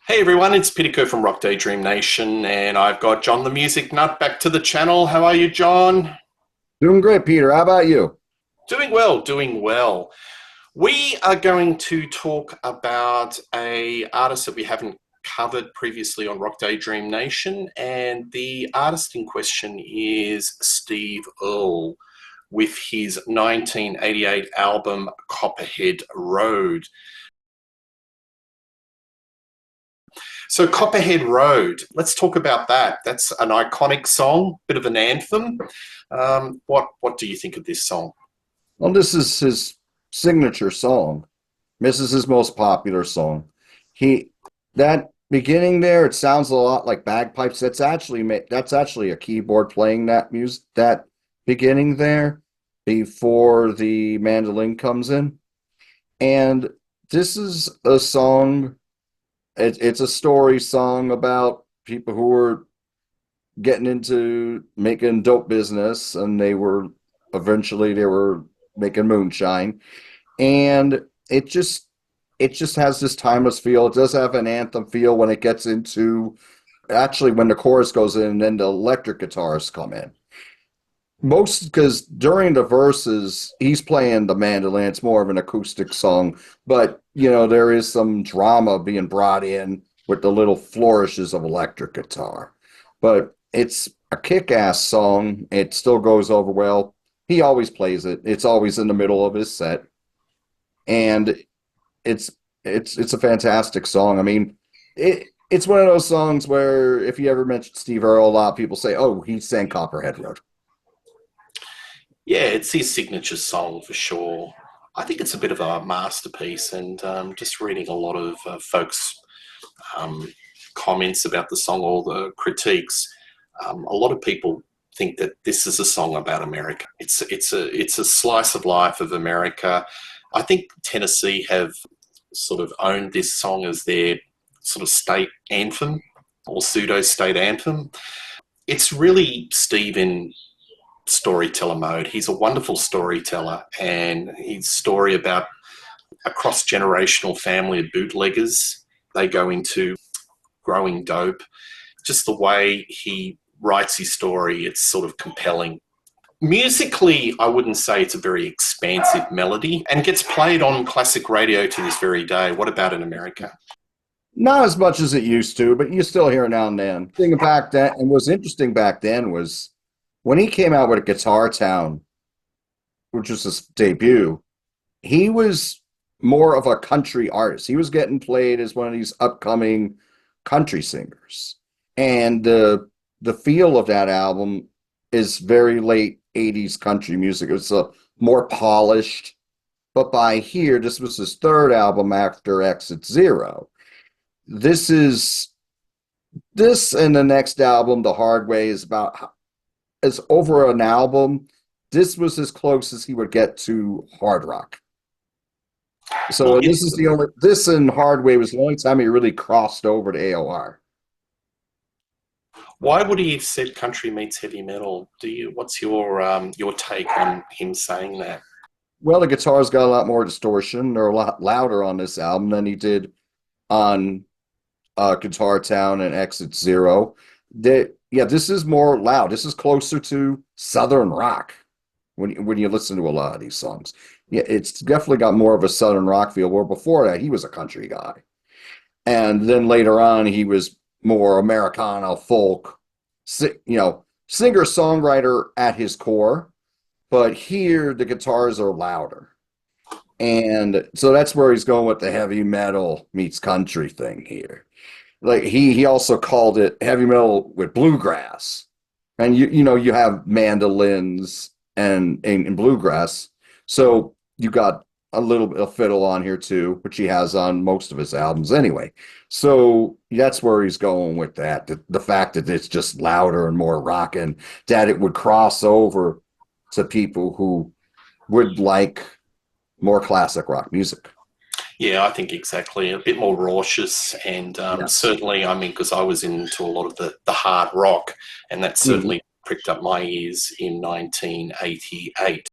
Hey everyone, it's Pitico from Rock Daydream Nation, and I've got John the Music Nut back to the channel. How are you, John? Doing great, Peter. How about you? Doing well, doing well. We are going to talk about a artist that we haven't covered previously on Rock Daydream Nation, and the artist in question is Steve Earle with his 1988 album Copperhead Rd. So Copperhead Rd, let's talk about that. That's an iconic song, bit of an anthem. What do you think of this song? Well, this is his signature song. This is his most popular song. He that beginning there, it sounds a lot like bagpipes. That's actually a keyboard playing that music. That beginning there before the mandolin comes in, and this is a song. It's a story song about people who were getting into making dope business, and they were making moonshine, and it just has this timeless feel. It does have an anthem feel when it gets into actually when the chorus goes in and then the electric guitars come in. Most because during the verses he's playing the mandolin. It's more of an acoustic song, but there is some drama being brought in with the little flourishes of electric guitar. But it's a kick-ass song. It still goes over well. He always plays it. It's always in the middle of his set, and it's it's a fantastic song. I mean, it's one of those songs where if you ever mention Steve Earle, a lot of people say, "Oh, he sang Copperhead Rd." Yeah, it's his signature song for sure. I think it's a bit of a masterpiece, and just reading a lot of folks' um, comments about the song, all the critiques. A lot of people think that this is a song about America. It's a slice of life of America. I think Tennessee have sort of owned this song as their sort of state anthem or pseudo state anthem. It's really Steve in storyteller mode. He's a wonderful storyteller, and his story about a cross generational family of bootleggers. They go into growing dope. Just the way he writes his story, it's sort of compelling. Musically, I wouldn't say it's a very expansive melody and gets played on classic radio to this very day. What about in America? Not as much as it used to, but you still hear it now and then. Thing back then, and what's interesting back then was when he came out with Guitar Town, which was his debut. He was more of a country artist. He was getting played as one of these upcoming country singers, and the feel of that album is very late '80s country music. It was a more polished. But by here, this was his third album after Exit Zero. This is this and the next album, The Hard Way, is about as over an album. This was as close as he would get to hard rock. Well, So this and Hard Way was the only time he really crossed over to AOR. why would he have said country meets heavy metal? What's your take on him saying that? Well, the guitars got a lot more distortion. They're a lot louder on this album than he did on Guitar Town and Exit Zero. Yeah, this is more loud. This is closer to Southern rock when you listen to a lot of these songs. Yeah, it's definitely got more of a Southern rock feel. Where before that, he was a country guy, and then later on, he was more Americana folk, singer songwriter at his core. But here, the guitars are louder, and so that's where he's going with the heavy metal meets country thing here. Like he also called it heavy metal with bluegrass, and you have mandolins and bluegrass, so you got a little bit of fiddle on here too, which he has on most of his albums anyway. So that's where he's going with that. The fact that it's just louder and more rockin', that it would cross over to people who would like more classic rock music. Yeah, I think exactly. A bit more raucous, and Yes. certainly, I mean, because I was into a lot of the hard rock, and that Mhm. certainly pricked up my ears in 1988.